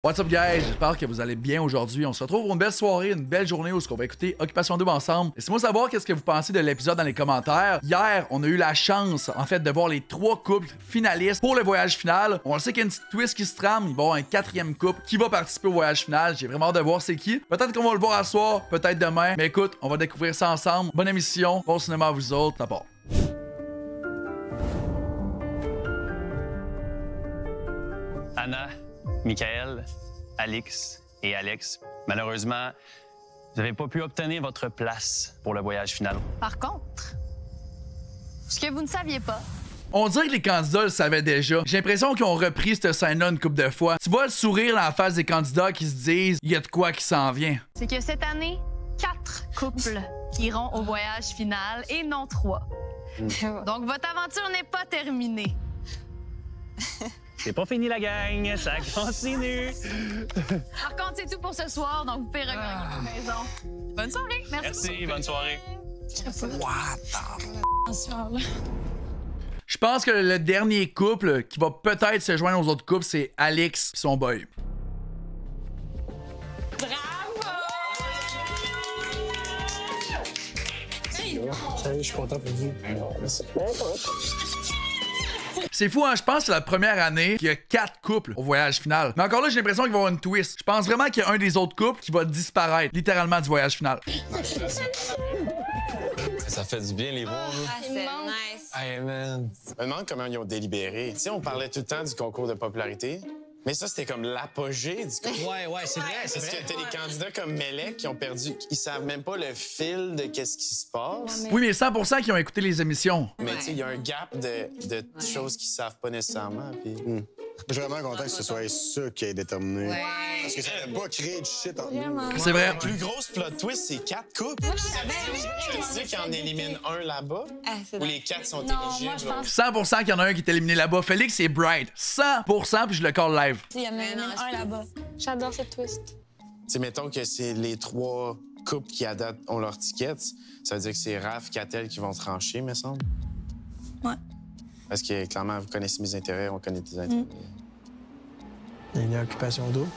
What's up guys, j'espère que vous allez bien aujourd'hui. On se retrouve pour une belle soirée, une belle journée où on va écouter Occupation Double ensemble. Laissez-moi savoir qu'est-ce que vous pensez de l'épisode dans les commentaires. Hier, on a eu la chance en fait de voir les 3 couples finalistes pour le voyage final. On le sait qu'il y a une petite twist qui se trame, il va y avoir un 4e couple qui va participer au voyage final. J'ai vraiment hâte de voir c'est qui. Peut-être qu'on va le voir à soir, peut-être demain. Mais écoute, on va découvrir ça ensemble. Bonne émission, bon cinéma à vous autres, d'abord. Anna, Michael, Alix et Alex, malheureusement, vous n'avez pas pu obtenir votre place pour le voyage final. Par contre, ce que vous ne saviez pas, On dirait que les candidats le savaient déjà. J'ai l'impression qu'ils ont repris cette scène-là une couple de fois. Tu vois le sourire dans la face des candidats qui se disent « il y a de quoi qui s'en vient ». c'est que cette année, 4 couples iront au voyage final et non 3. Donc, votre aventure n'est pas terminée. C'est pas fini la gang, ça continue. Par contre, c'est tout pour ce soir, donc vous pouvez regagner votre maison. Bonne soirée, merci. Merci, bonne soirée. Je pense que le dernier couple qui va peut-être se joindre aux autres couples, c'est Alex et son boy. Salut, je suis content pour vous. C'est fou, hein? Je pense que c'est la première année qu'il y a 4 couples au voyage final. Mais encore là, j'ai l'impression qu'il va y avoir une twist. Je pense vraiment qu'il y a un des autres couples qui va disparaître, littéralement, du voyage final. Ça fait du bien les voir. Là. Ah, c'est nice. Hey man. Je me demande comment ils ont délibéré. Tu sais, on parlait tout le temps du concours de popularité. Mais ça, c'était comme l'apogée du concours. Ouais, c'est vrai, c'est Parce vrai. que t'as des candidats comme Melek qui ont perdu. Ils savent même pas le fil de qu'est-ce qui se passe. Oui, mais 100% qui ont écouté les émissions. Mais tu sais, il y a un gap de choses qu'ils savent pas nécessairement. Puis... Je suis vraiment content que ce soit ça qui ait déterminé. Ouais. Parce que ça n'a pas créé de shit entre nous. Vraiment. C'est vrai. La plus grosse plot twist, c'est 4 couples. Tu sais qu'il en élimine un là-bas? Ah, c'est Ou les 4 sont Non, moi, éligibles? je pense 100% qu'il y en a un qui est éliminé là-bas. Félix et Bright. 100%, puis je le call live. Il y en a un là-bas. J'adore cette twist. Tu sais, mettons que c'est les 3 couples qui, à date, ont leur ticket. Ça veut dire que c'est Raph, Catel qui vont trancher, me semble. Ouais. Parce que, clairement, vous connaissez mes intérêts, on connaît tes intérêts. Il y a une occupation d'eau.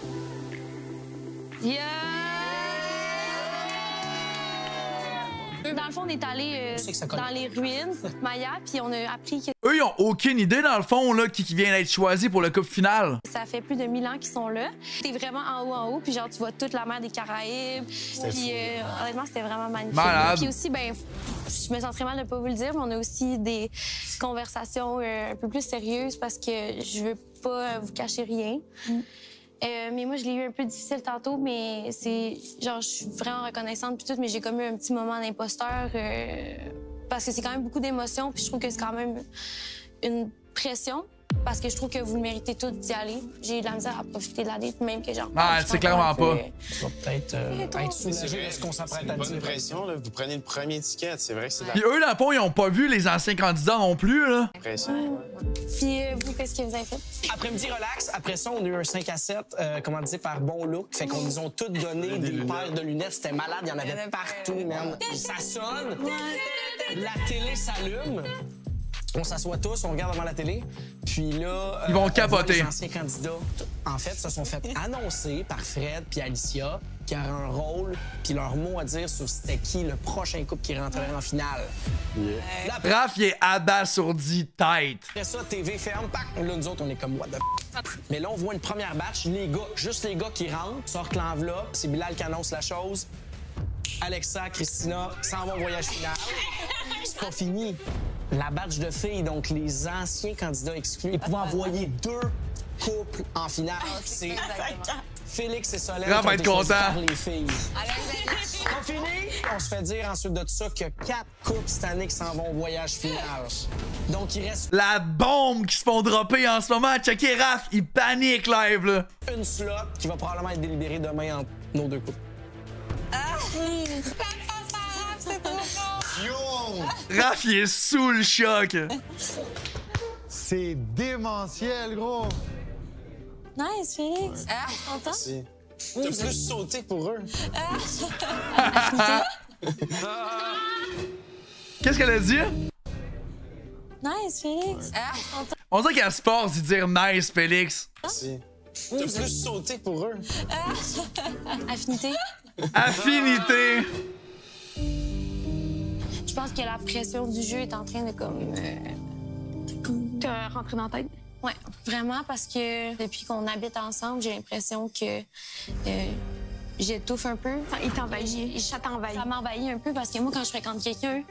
Yeah! Dans le fond, on est allé sais que ça colle. dans les ruines Maya, puis on a appris que Eux, ils ont aucune idée, dans le fond, là, qui vient d'être choisi pour le couple final. ça fait plus de 1000 ans qu'ils sont là. T'es vraiment en haut, puis genre, tu vois toute la mer des Caraïbes. Puis honnêtement, c'était vraiment magnifique. Malade. Puis aussi, ben, je me sens très mal de pas vous le dire, mais on a aussi des conversations un peu plus sérieuses parce que je veux pas vous cacher rien. Mais moi, je l'ai eu un peu difficile tantôt, mais c'est genre, je suis vraiment reconnaissante puis tout, mais j'ai comme eu un petit moment d'imposteur parce que c'est quand même beaucoup d'émotions, puis je trouve que c'est quand même une pression. Parce que je trouve que vous le méritez tous d'y aller. J'ai eu de la misère à profiter de la date, même que genre. Ah, je suis c'est encore clairement un peu, pas. Tu vas peut-être être soulagé de ce qu'on C'est s'apprête une à bonne dire. pression, là. Vous prenez le premier ticket, c'est vrai que c'est de Puis eux, dans le fond, ils ont pas vu les anciens candidats non plus, là. la pression. Puis vous, qu'est-ce que vous avez fait? Après-midi relax. Après ça, on a eu un 5 à 7 commandité par Bon Look. Fait qu'on nous ont tous donné des paires de lunettes. C'était malade. Il y en avait partout, man. Ça sonne. La télé s'allume. On s'assoit tous, on regarde devant la télé. Puis là... Ils vont on voit capoter. Les anciens candidats, en fait, se sont fait annoncer par Fred puis Alicia qui auraient un rôle puis leur mot à dire sur c'était qui le prochain couple qui rentrerait en finale. Là, Raph, il est abasourdi tête. après ça, TV ferme, pac! Là, nous autres, on est comme what the f***. Mais là, on voit une première batch, les gars, juste les gars qui rentrent, sortent l'enveloppe, c'est Bilal qui annonce la chose. Alexa, Christina s'en vont au voyage final. C'est pas fini. La batch de filles, donc les anciens candidats exclus, ils pouvaient envoyer 2 couples en finale. C'est Félix et Solène Raph qui ont va été être choisis content. par les filles. Pas fini. On se fait dire ensuite de ça qu'il y a 4 couples cette année qui s'en vont au voyage final. Donc, il reste La bombe qui se font dropper en ce moment. Checkez Raph, il panique live, là. une slot qui va probablement être délibérée demain entre nos 2 couples. C'est trop fort. Raph, il est sous le choc. C'est démentiel, gros! Nice, Félix. Content? T'as plus sauté pour eux. Qu'est-ce qu'elle a dit? Nice, Félix. On dirait qu'elle se force d'y dire nice, Félix. Merci. T'as plus sauté pour eux. Affinité. Affinité! Je pense que la pression du jeu est en train de comme Te rentrer dans la tête. ouais, vraiment parce que depuis qu'on habite ensemble, j'ai l'impression que j'étouffe un peu. Il t'envahit. Ça t'envahit. Ça m'envahit un peu parce que moi, quand je fréquente quelqu'un,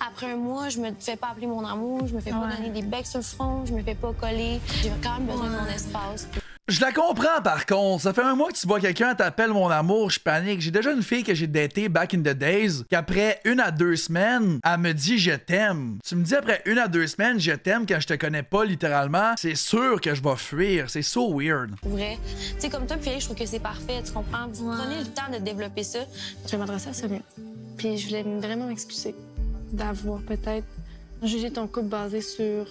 après un mois, je me fais pas appeler mon amour, je me fais pas donner des becs sur le front, je me fais pas coller. J'ai quand même besoin de mon espace. Je la comprends par contre. Ça fait un mois que tu vois quelqu'un t'appelle mon amour, je panique. J'ai déjà une fille que j'ai datée back in the days, qu'après 1 à 2 semaines, elle me dit je t'aime. Tu me dis après 1 à 2 semaines je t'aime quand je te connais pas littéralement, c'est sûr que je vais fuir. C'est so weird. Pour vrai. Tu sais, comme toi, puis je trouve que c'est parfait, tu comprends? Vous prenez le temps de développer ça. Je vais m'adresser à Sonia. Puis je voulais vraiment m'excuser d'avoir peut-être jugé ton couple basé sur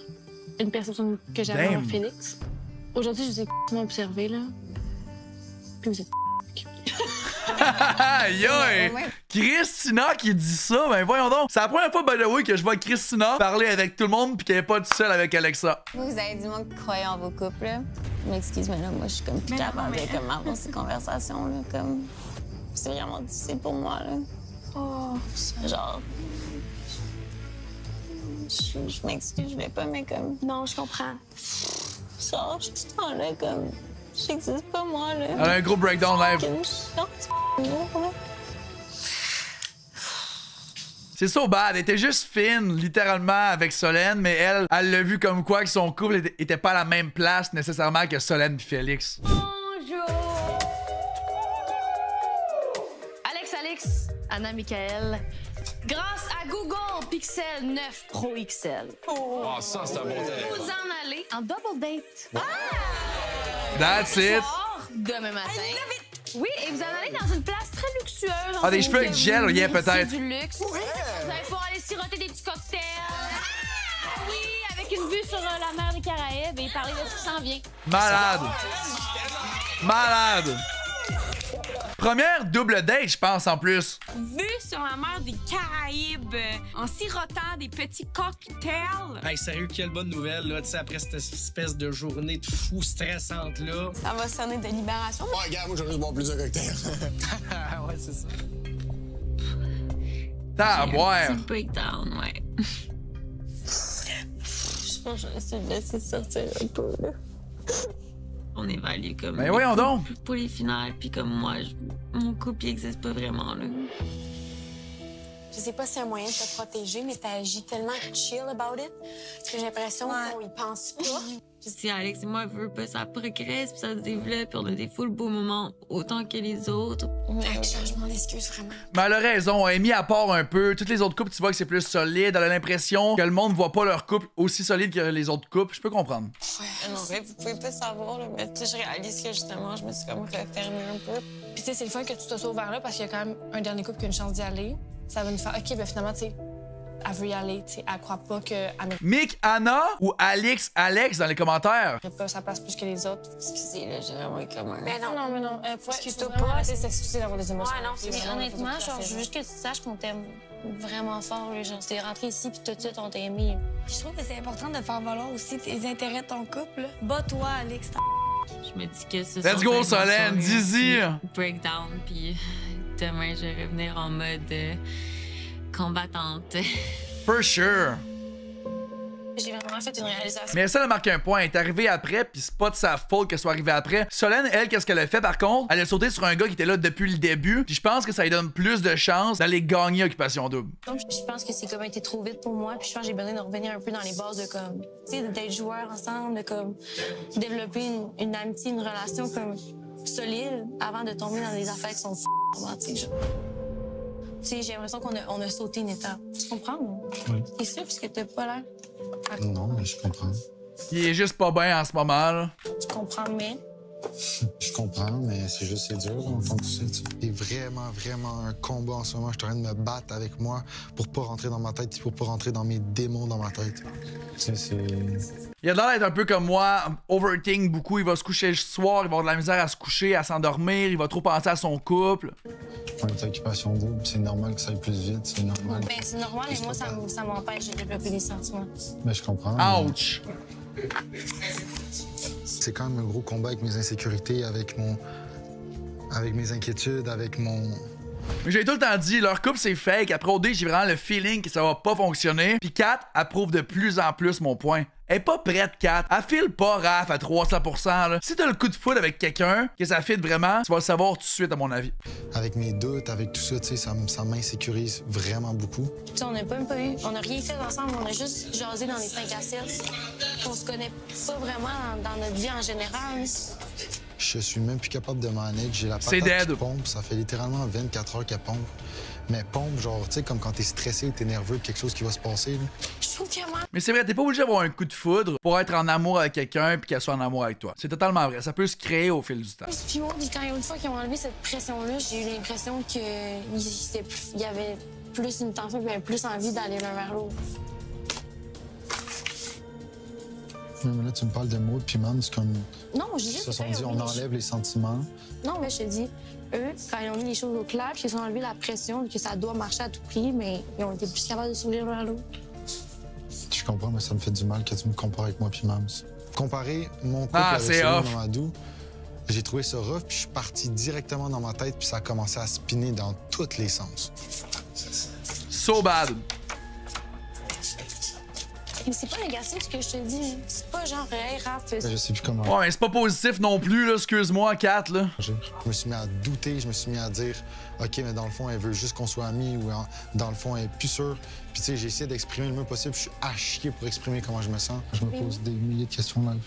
une perception que j'avais envers Félix. Aujourd'hui, je vous ai observé, là. Puis vous êtes Aïe aïe! Christina qui dit ça, ben voyons donc. C'est la première fois, by the way, que je vois Christina parler avec tout le monde puis qu'elle est pas toute seule avec Alexa. Vous avez du monde qui croyait en vos couples, là. Je m'excuse, mais là, moi, je suis comme plus capable de comment avoir ces conversations, là. Comme... C'est vraiment difficile pour moi, là. Oh, Genre... Je m'excuse, je vais pas, mais comme... non, je comprends. Genre, je suis tout le temps là, comme... J'existe pas, moi, là. Elle a un gros breakdown live. C'est so bad. Elle était juste fine, littéralement, avec Solène, mais elle l'a vu comme quoi que son couple était pas à la même place nécessairement que Solène et Félix. Bonjour! Alex, Anna, Michael. Grâce à Google Pixel 9 Pro XL. Oh, ça, c'est un bon téléphone. Vous en allez en double date. That's it. Demain matin. Oui, et vous en allez dans une place très luxueuse. Ah, des cheveux avec gel, rien peut-être. Du luxe. Vous allez pouvoir aller siroter des petits cocktails. Oui, avec une vue sur la mer des Caraïbes et parler de ce qui s'en vient. Malade. Malade. Première double date, je pense, en plus. Vue sur la mer des Caraïbes, en sirotant des petits cocktails. Hey, sérieux, quelle bonne nouvelle, là, tu sais, après cette espèce de journée de fou stressante, là. Ça va sonner de libération. Ouais, regarde, moi, je vais juste boire plusieurs cocktails. Ouais, c'est ça. T'as à boire. Petit breakdown, ouais. Je pense que je vais essayer de laisser sortir un peu, là. On évalue comme... Mais voyons donc! Pour les finales, puis comme moi, mon couple, il existe pas vraiment, là. Je sais pas si c'est un moyen de te protéger, mais t'agis tellement chill about it que j'ai l'impression qu'on y pense pas. Si Alex et moi veut pas, ça progresse, puis ça se développe, puis on a des full beaux moments autant que les autres. Je m'en excuse vraiment. Mais elle a raison, elle est mise à part un peu. Toutes les autres couples, tu vois que c'est plus solide. Elle a l'impression que le monde voit pas leur couple aussi solide que les autres couples. Je peux comprendre. Non, mais vous pouvez pas savoir, là, mais tu sais, je réalise que justement, je me suis comme refermée un peu. Puis tu sais, c'est le fun que tu te sois ouvert là parce qu'il y a quand même un dernier couple qui a une chance d'y aller. Ça va nous faire, OK, ben finalement, tu sais, elle veut y aller, tu sais, elle croit pas qu'elle Mick, Anna ou Alex dans les commentaires? mérite pas sa place plus que les autres. Excusez, là, j'ai vraiment comme un... Mais non, mais non. Excuse-toi pas. pas. C'est s'excuser d'avoir des émotions. Ouais, non, C'est mais vraiment honnêtement, pas genre, je veux juste que tu saches qu'on t'aime vraiment fort. Là. Genre, t'es rentré ici, puis tout de suite, on t'a aimé. Je trouve que c'est important de faire valoir aussi tes intérêts de ton couple. Bats-toi, Alex. Je me dis que ce Let's go, Solène, Dizzy! Breakdown, puis demain, je vais revenir en mode combattante. For sure. J'ai vraiment fait une réalisation. Mais ça, elle a marqué un point. Elle est arrivée après, puis c'est pas de sa faute qu'elle soit arrivée après. Solène, elle, qu'est-ce qu'elle a fait par contre? Elle a sauté sur un gars qui était là depuis le début, puis je pense que ça lui donne plus de chances d'aller gagner Occupation Double. Donc, je pense que c'est comme été trop vite pour moi, puis je pense que j'ai besoin de revenir un peu dans les bases de comme, tu sais, d'être joueurs ensemble, de comme développer une amitié, une relation comme solide avant de tomber dans des affaires qui sont romantiques. Tu sais, j'ai l'impression qu'on a sauté une étape. Tu comprends, non? Oui. C'est ça, puisque t'as pas l'air. Non, mais je comprends. Il est juste pas bien en ce moment, là. Tu comprends, mais. Je comprends, mais c'est juste, c'est dur, en fond, tout ça. C'est vraiment, vraiment un combat en ce moment. Je suis en train de me battre avec moi pour pas rentrer dans ma tête, pour pas rentrer dans mes démons dans ma tête. Tu sais, c'est... Il a l'air d'être un peu comme moi, overthink beaucoup. Il va se coucher le soir, il va avoir de la misère à se coucher, à s'endormir, il va trop penser à son couple. On est Occupation Double, c'est normal que ça aille plus vite, c'est normal. Ben, c'est normal, mais moi, ça m'empêche de développer des sentiments. Mais je comprends. Ouch! c'est quand même un gros combat avec mes insécurités, avec mes inquiétudes, avec mon... Mais j'ai tout le temps dit, leur couple c'est fake. Après OD, j'ai vraiment le feeling que ça va pas fonctionner. Puis Kat approuve de plus en plus mon point. Elle est pas prête, Kat. Elle file pas Raph à 300%. Là. Si t'as le coup de foudre avec quelqu'un, que ça fit vraiment, tu vas le savoir tout de suite, à mon avis. Avec mes doutes, avec tout ça, tu sais, ça m'insécurise vraiment beaucoup. Tu sais, on n'a même pas eu, on n'a rien fait ensemble, on a juste jasé dans les 5 à 7. On se connaît pas vraiment dans notre vie en général. Je suis même plus capable de manage. J'ai la patate qui pompe. Ça fait littéralement 24 heures qu'elle pompe. Mais pompe, genre, tu sais, comme quand t'es stressé, t'es nerveux, quelque chose qui va se passer. Là. Je trouve que moi... Mais c'est vrai, t'es pas obligé d'avoir un coup de foudre pour être en amour avec quelqu'un puis qu'elle soit en amour avec toi. C'est totalement vrai. Ça peut se créer au fil du temps. Puis moi, quand une fois qu'ils ont enlevé cette pression-là, j'ai eu l'impression qu'il y avait plus une tension, puis plus envie d'aller l'un vers l'autre. Mais là, tu me parles de mots, puis même, c'est comme... Non, je dis juste... Ils se sont dit, on enlève les sentiments. Non, mais je te dis, eux, quand ils ont mis les choses au clair, puis ils ont enlevé la pression, que ça doit marcher à tout prix, mais ils ont été plus capables de s'ouvrir l'un à l'autre. Je comprends, mais ça me fait du mal que tu me compares avec moi puis Mams. Comparer mon couple avec celui de Mamadou, j'ai trouvé ça rough, puis je suis parti directement dans ma tête, puis ça a commencé à spinner dans tous les sens. So bad. Mais c'est pas négatif ce que je te dis. C'est pas genre, hey, Raph. Je sais plus comment. Ouais, mais c'est pas positif non plus, là. Excuse-moi, Kat, là. Je me suis mis à douter, je me suis mis à dire, OK, mais dans le fond, elle veut juste qu'on soit amis, ou dans le fond, elle est plus sûre. Puis, tu sais, j'ai essayé d'exprimer le mieux possible. Je suis à chier pour exprimer comment je me sens. Je me pose des milliers de questions live.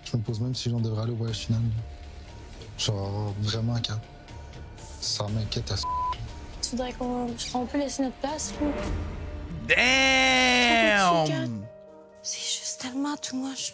Je me pose même si on devrait aller au voyage final. Genre, vraiment, Kat. Ça m'inquiète à ce. Tu voudrais qu'on peut laisser notre place, ou? Damn! C'est juste tellement too much.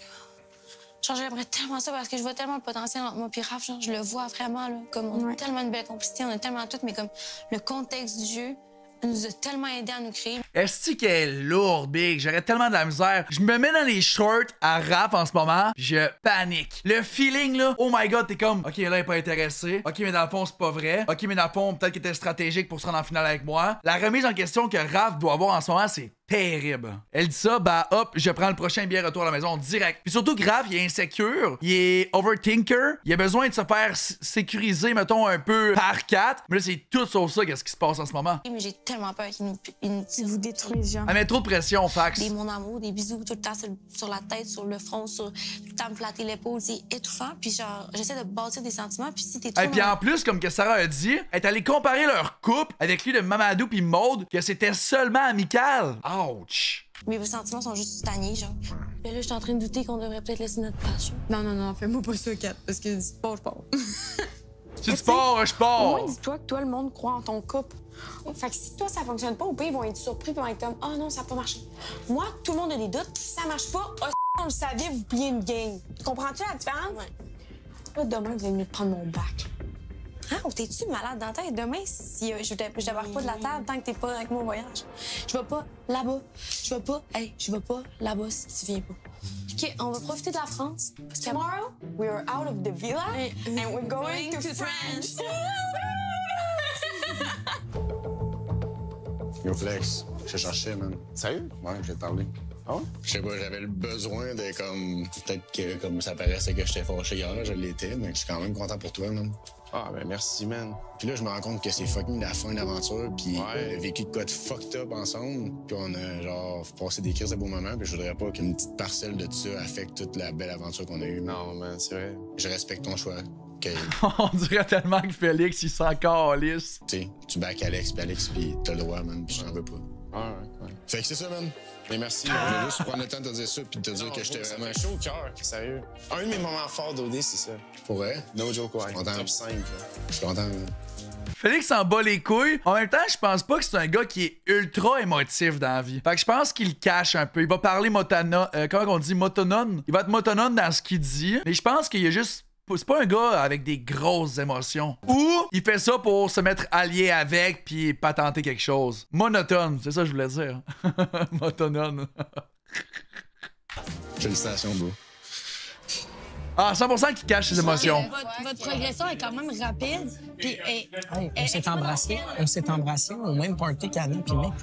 Genre, j'aimerais tellement ça parce que je vois tellement le potentiel entre moi et Raph. Genre, je le vois vraiment, là. Comme on a tellement une belle complicité, on a tellement tout, mais comme le contexte du jeu nous a tellement aidé à nous créer. Est-ce qu'elle est lourde, Big? J'aurais tellement de la misère. Je me mets dans les shorts à Raph en ce moment, puis je panique. Le feeling, là, oh my god, t'es comme, OK, là, elle est pas intéressée. OK, mais dans le fond, c'est pas vrai. OK, mais dans le fond, peut-être qu'elle était stratégique pour se rendre en finale avec moi. La remise en question que Raph doit avoir en ce moment, c'est terrible. Elle dit ça, bah hop, je prends le prochain billet retour à la maison direct. Puis surtout, Raph, il est insécure, il est overthinker, il a besoin de se faire sécuriser, mettons, un peu par Kat. Mais là, c'est tout sauf ça, qu'est-ce qui se passe en ce moment. Mais j'ai tellement peur qu'ils nous détruisent, genre. Elle met trop de pression, fax. Des mon amour, des bisous tout le temps sur la tête, sur le front, tout le temps me flatter l'épaule, c'est étouffant. Puis genre, j'essaie de bâtir des sentiments, puis si t'es trop... Et puis en plus, comme que Sarah a dit, elle est allée comparer leur couple avec lui de Mamadou puis Maude, que c'était seulement amical. Ouch! Mes sentiments sont juste stagnés, genre. Mais là, je suis en train de douter qu'on devrait peut-être laisser notre place, genre. Non, non, non, fais-moi pas ça, Kat, parce que si tu pars, je pars. Si tu pars, je pars! Au moins, dis-toi que toi, le monde croit en ton couple. Fait que si toi, ça fonctionne pas, au pire, ils vont être surpris et vont être comme « Oh non, ça a pas marché. » Moi, tout le monde a des doutes. Si ça marche pas, oh, on le savait, vous pliez une game. Comprends-tu la différence? Ouais. Là, demain, vous allez venir prendre mon bac. Hein? T'es-tu malade dans la tête? Demain, si je débarque pas de la table tant que t'es pas avec moi au voyage. Je vais pas là-bas. Je vais pas là-bas si tu viens pas. OK, on va profiter de la France. Parce que tomorrow, we are out of the villa and we're going to France. Yo, Flex, je cherchais, man. Sérieux? Ouais, je vais te parler. Ah ouais? Je sais pas, j'avais le besoin de, comme... Peut-être que, comme ça paraissait que j'étais fâché hier, je l'étais, mais je suis quand même content pour toi, man. Ah, ben merci, man. Puis là, je me rends compte que c'est fucking la fin d'aventure, puis on a vécu de quoi de fucked up ensemble, puis on a, genre, passé des crises de beaux moments, puis je voudrais pas qu'une petite parcelle de ça affecte toute la belle aventure qu'on a eue. Non, man, c'est vrai. Je respecte ton choix. Okay. On dirait tellement que Félix, il s'en calisse. Tu sais, tu back Alex, puis t'as le droit, man, puis j'en veux pas. Ouais. Fait que c'est ça, man. Mais merci, je voulais juste prendre le temps de te dire ça puis de te dire que j'étais vraiment chaud au cœur, sérieux. Un de mes moments forts d'OD, c'est ça. Pour vrai? No joke, ouais. Top 5, là. Je suis content, man. Félix s'en bat les couilles. En même temps, je pense pas que c'est un gars qui est ultra émotif dans la vie. Fait que je pense qu'il cache un peu. Il va parler comment on dit? Motonone. Il va être motonone dans ce qu'il dit. Mais je pense qu'il y a juste... C'est pas un gars avec des grosses émotions. Ou il fait ça pour se mettre allié avec puis patenter quelque chose. Monotone, c'est ça que je voulais dire. Motonone. Félicitations, bro. Ah, 100% qui cache ses émotions. Votre progression est quand même rapide. Puis, on s'est embrassés. On s'est embrassés au même party qu'Anna puis Mick.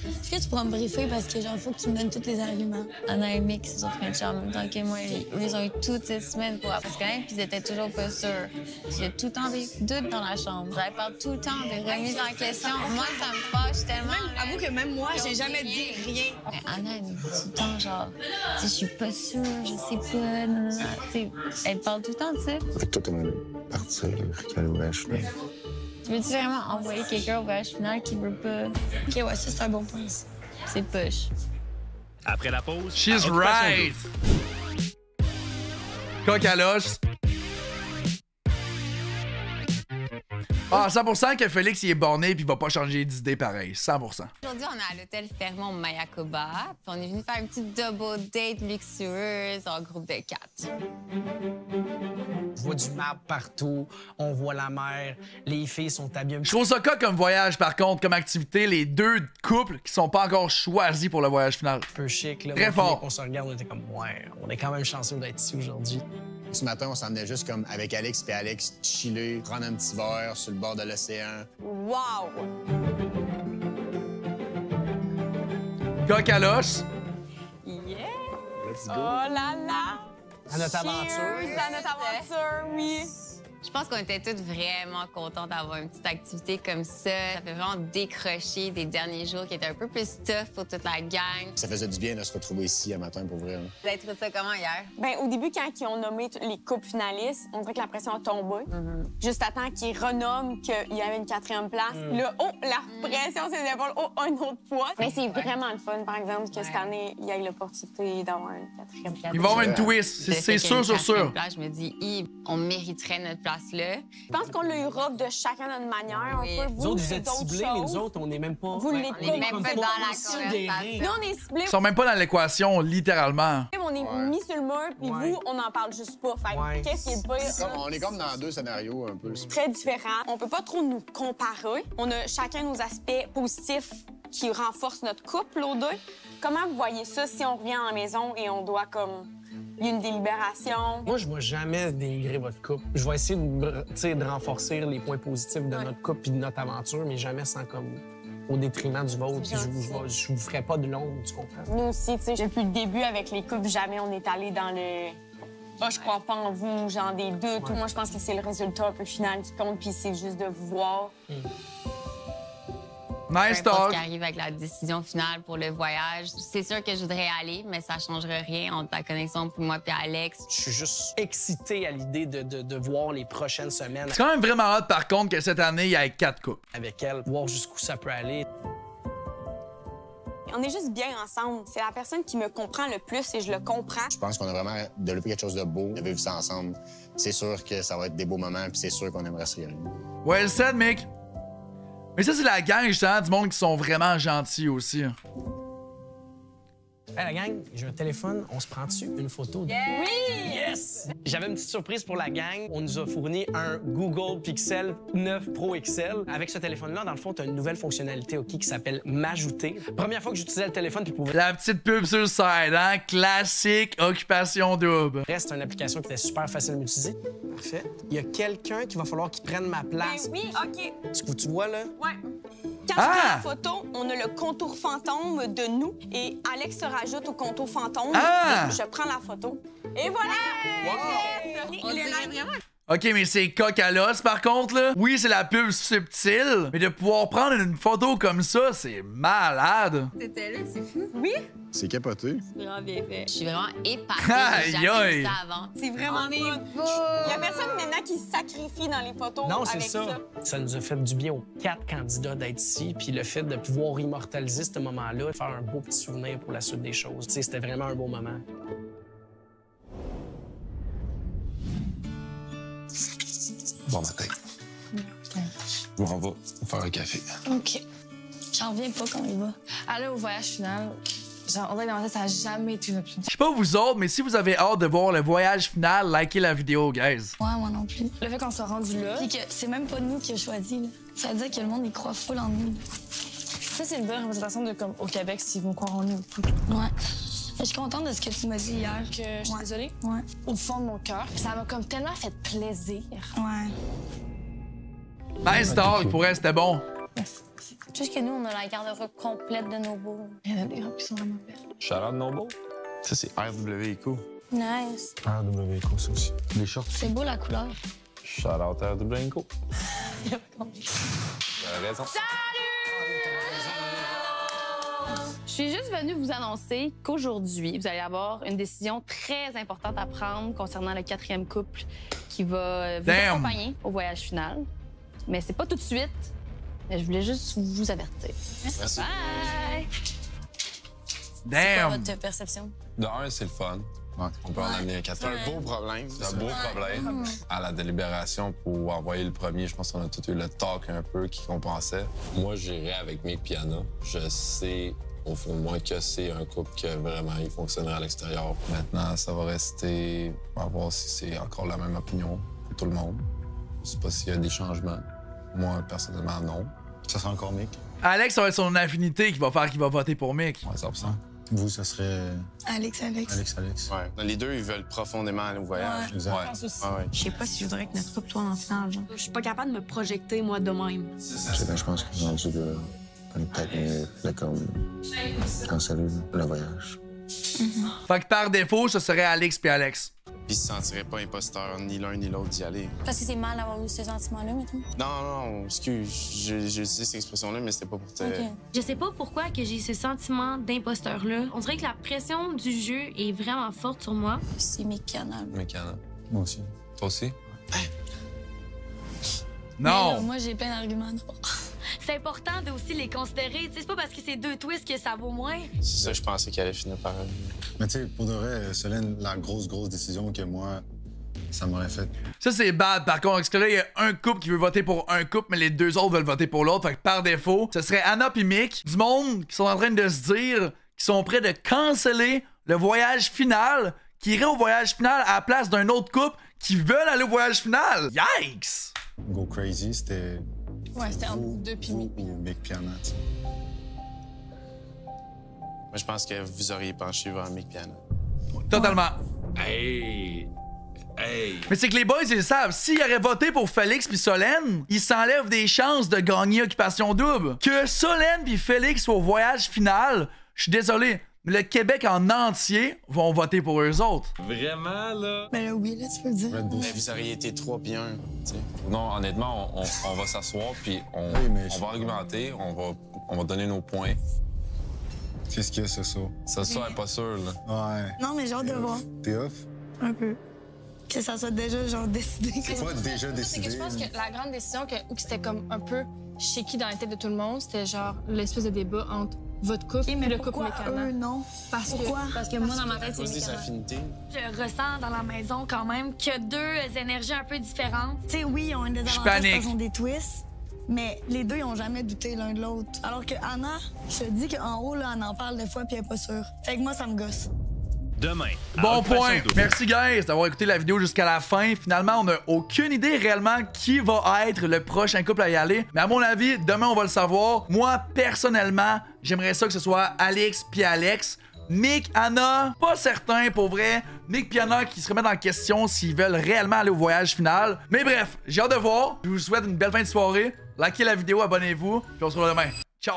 Est-ce que tu pourras me briefer parce que genre, faut que tu me donnes tous les arguments? Anna et Mick, c'est sur French en même temps que moi. Ils ont eu toute cette semaine pour apprendre quand même, puis ils étaient toujours pas sûrs. Il y a tout le temps des doutes dans la chambre. J'avais peur tout le temps des remises en question. Moi, ça me fâche tellement. Avoue que même moi, j'ai jamais dit rien. Mais Anna, elle me dit tout le temps, genre, je suis pas sûre, je sais pas, non. Elle parle tout le temps de ça. Fait que toi, t'aimerais partir, qu'elle voyage final. Tu veux-tu vraiment envoyer quelqu'un au voyage final qui veut pas? OK, ouais, ça, c'est un bon point. C'est poche. Après la pause, She's right! Coq à l'os. Ah, 100% que Félix il est borné puis il va pas changer d'idée pareil. 100%. Aujourd'hui, on est à l'hôtel Fairmont Mayakoba. Puis on est venu faire une petite double date luxueuse en groupe de 4. On voit du marbre partout, on voit la mer, les filles sont habillées. Je trouve ça coq comme voyage, par contre, comme activité, les deux couples qui sont pas encore choisis pour le voyage final. Un peu chic, là. Très fort. On se regarde, on était comme, ouais, on est quand même chanceux d'être ici aujourd'hui. Ce matin, on s'en venait juste comme avec Alex puis Alex, chiller, prendre un petit verre sur le bord de l'océan. Wow! Coq à l'os. Yeah! Let's go! Oh là là! À notre aventure. Cheers à notre aventure, oui! Je pense qu'on était toutes vraiment contentes d'avoir une petite activité comme ça. Ça fait vraiment décrocher des derniers jours qui étaient un peu plus tough pour toute la gang. Ça faisait du bien de se retrouver ici un matin pour vrai. Vous avez trouvé ça comment hier? Bien, au début, quand ils ont nommé les couples finalistes, on dirait que la pression a tombé. Juste à temps qu'ils renomment qu'il y avait une 4e place. Là, oh, la pression sur les épaules, oh, un autre fois. Mais c'est vraiment le fun, par exemple, que cette année, il y ait l'opportunité d'avoir une 4e place. Il va y avoir une twist, c'est sûr, sûr. Je me dis, on mériterait notre place là. Je pense qu'on l'a eu rough de chacun à notre manière. Oui. Un peu. Vous autres, vous êtes ciblés, mais nous autres, on n'est même pas... Vous l'êtes On n'est même pas dans la conversation. Nous, on est ciblés. Ils sont même pas dans l'équation, littéralement. On est mis sur le mur, puis vous, on n'en parle juste pas. Fait qu'est-ce qui est le pire? On est comme dans deux scénarios un peu. Très différents. On peut pas trop nous comparer. On a chacun nos aspects positifs qui renforcent notre couple, aux deux. Comment vous voyez ça si on revient à la maison et on doit comme... Il y a une délibération. Moi, je ne vais jamais dénigrer votre couple. Je vais essayer de renforcer les points positifs de notre couple et de notre aventure, mais jamais sans comme au détriment du vôtre. Je vous ferai pas de l'ombre, tu comprends? Nous aussi, tu sais, depuis le début avec les couples, jamais on est allé dans le... Ah, je crois pas en vous, genre des doutes. Moi, je pense que c'est le résultat un peu final qui compte, puis c'est juste de vous voir. Nice Peu importe talk. ce qui arrive avec la décision finale pour le voyage, c'est sûr que je voudrais aller, mais ça changerait rien entre la connexion pour moi et Alex. Je suis juste excité à l'idée de voir les prochaines semaines. C'est quand même vraiment hâte, par contre, que cette année, il y ait 4 couples. Avec elle, voir jusqu'où ça peut aller. On est juste bien ensemble. C'est la personne qui me comprend le plus et je le comprends. Je pense qu'on a vraiment développé quelque chose de beau, de vivre ça ensemble. C'est sûr que ça va être des beaux moments, puis c'est sûr qu'on aimerait se réunir. Well said, Mick. Mais ça, c'est la gang, justement, du monde qui sont vraiment gentils aussi. Hey, la gang, j'ai un téléphone, on se prend dessus une photo? Oui! Yes! J'avais une petite surprise pour la gang. On nous a fourni un Google Pixel 9 Pro XL. Avec ce téléphone-là, dans le fond, tu as une nouvelle fonctionnalité qui s'appelle M'ajouter. Première fois que j'utilisais le téléphone, puis pour La petite pub sur le side, hein? Classique, occupation double. reste une application qui était super facile à utiliser. Parfait. Il y a quelqu'un qui va falloir qu'il prenne ma place. Ben oui, OK. Tu vois, là? Ouais. Quand je prends la photo, on a le contour fantôme de nous et Alex se rajoute au contour fantôme. Et je prends la photo. Et voilà! On dirait vraiment... OK, mais c'est coq à l'os, par contre, là. Oui, c'est la pub subtile, mais de pouvoir prendre une photo comme ça, c'est malade. T'étais là, c'est fou. Oui? C'est capoté. C'est vraiment bien fait. Je suis vraiment épatée. Aïe, J'ai jamais aïe. vu ça avant. C'est vraiment fun. Il y a personne maintenant qui se sacrifie dans les photos Non, c'est avec ça. Ça nous a fait du bien aux 4 candidats d'être ici, puis le fait de pouvoir immortaliser ce moment-là, faire un beau petit souvenir pour la suite des choses. Tu sais, c'était vraiment un beau moment. Bon matin. On va faire un café. OK. J'en reviens pas quand il va. Aller au voyage final, genre, on dirait que dans ma tête, ça n'a jamais été une option. Je sais pas vous autres, mais si vous avez hâte de voir le voyage final, likez la vidéo, guys. Ouais, moi non plus. Le fait qu'on soit rendu là, Puis que c'est même pas nous qui a choisi, là. Ça veut dire que le monde, il croit full en nous. ça, c'est une bonne représentation de comme au Québec, s'ils vont croire en nous. Ouais. Je suis contente de ce que tu m'as dit hier. Que je suis désolée? Ouais. Au fond de mon cœur. Ça m'a comme tellement fait plaisir. Ouais. Nice talk, pour elle, c'était bon. Juste que nous, on a la garde-robe complète de nos beaux. Il y en a des robes qui sont vraiment belles. Shout-out Noble. Ça, c'est RW Eco. Nice. RW Eco, ça aussi. Les shorts. C'est beau la couleur. Shout-out RW Eco. T'as raison. Je suis juste venue vous annoncer qu'aujourd'hui, vous allez avoir une décision très importante à prendre concernant le 4e couple qui va vous accompagner au voyage final. Mais c'est pas tout de suite. Mais je voulais juste vous avertir. Merci. Bye! C'est quoi votre perception? De un, c'est le fun. On peut en amener un C'est un beau problème. C'est un beau problème. À la délibération, pour envoyer le premier, je pense qu'on a tout eu le talk un peu qui compensait. Moi, j'irais avec Mick et Anna. Je sais, au fond de moi, que c'est un couple que vraiment, il fonctionnerait à l'extérieur. Maintenant, ça va rester à voir si c'est encore la même opinion pour tout le monde. Je sais pas s'il y a des changements. Moi, personnellement, non. Ça sera encore Mick? Alex, ça va être son affinité qui va faire qu'il va voter pour Mick. Ouais, 100%. Vous, ça serait... Alex. Ouais. Les deux, ils veulent profondément aller au voyage. Exact. Ouais. Je sais pas si je voudrais que notre couple soit en finale, genre. Je suis pas capable de me projeter, moi, de même. Je pense que rendu là, on est peut-être mieux de comme canceller le voyage. Fait que par défaut, ce serait Alex puis Alex. Puis ils se sentiraient pas imposteurs, ni l'un ni l'autre d'y aller. Parce que c'est mal d'avoir eu ce sentiment-là, mettons. Non, excuse, j'ai utilisé cette expression-là, mais c'était pas pour te... OK. Je sais pas pourquoi que j'ai ce sentiment d'imposteur-là. On dirait que la pression du jeu est vraiment forte sur moi. C'est mécanal. Moi aussi. Toi aussi? Non! Mais là, moi, j'ai plein d'arguments. C'est important de aussi les considérer. C'est pas parce que c'est 2 twists que ça vaut moins. C'est ça, je pensais qu'elle allait finir par... Mais tu sais, pour de vrai, Solène, la grosse décision que moi, ça m'aurait fait. Ça, c'est bad. Par contre, parce que là, il y a un couple qui veut voter pour un couple, mais les deux autres veulent voter pour l'autre. Fait que par défaut, ce serait Anna puis Mick, du monde qui sont en train de se dire qu'ils sont prêts de canceller le voyage final, qui irait au voyage final à la place d'un autre couple qui veulent aller au voyage final. Yikes! Go Crazy, c'était... Ouais, c'était entre 2 puis Mick. Ou Mick puis Anna, tu sais. Moi, je pense que vous auriez penché vers Mick et Anna. Totalement. Hey! Mais c'est que les boys, ils le savent. S'ils auraient voté pour Félix puis Solène, ils s'enlèvent des chances de gagner Occupation Double. Que Solène puis Félix soient au voyage final, je suis désolé, mais le Québec en entier vont voter pour eux autres. Vraiment, là? Ben là, oui, là, tu peux le dire. Mais vous auriez été 3 puis 1, tu sais. Non, honnêtement, on va s'asseoir puis on va argumenter, on va donner nos points. Qu'est-ce qu'il y a, c'est ça? Ça est pas sûr, là. Ouais. Non, mais j'ai hâte de voir. T'es off? Un peu. Que ça soit déjà, genre, décidé. C'est pas déjà décidé. Je pense que la grande décision, où c'était comme un peu shaky dans la tête de tout le monde, c'était genre l'espèce de débat entre votre couple et le couple mécanique. Non. Pourquoi? Parce que moi, dans ma tête, c'est Des mécanique. affinités. Je ressens dans la maison quand même qu'il y a 2 énergies un peu différentes. Tu sais, oui, ils ont un désavantage panique. parce qu'ils ont des twists, mais les deux, ils ont jamais douté l'un de l'autre. Alors que Anna, je te dis qu'en haut, là, elle en parle des fois puis elle est pas sûre. Fait que moi, ça me gosse. Demain. à Bon Occupation point. Double. Merci, guys, d'avoir écouté la vidéo jusqu'à la fin. Finalement, on n'a aucune idée réellement qui va être le prochain couple à y aller. Mais à mon avis, demain, on va le savoir. Moi, personnellement, j'aimerais ça que ce soit Alex puis Alex. Mick, Anna, pas certain pour vrai. Mick et Anna qui se remettent en question s'ils veulent réellement aller au voyage final. Mais bref, j'ai hâte de voir. Je vous souhaite une belle fin de soirée. Likez la vidéo, abonnez-vous. Puis on se retrouve demain. Ciao!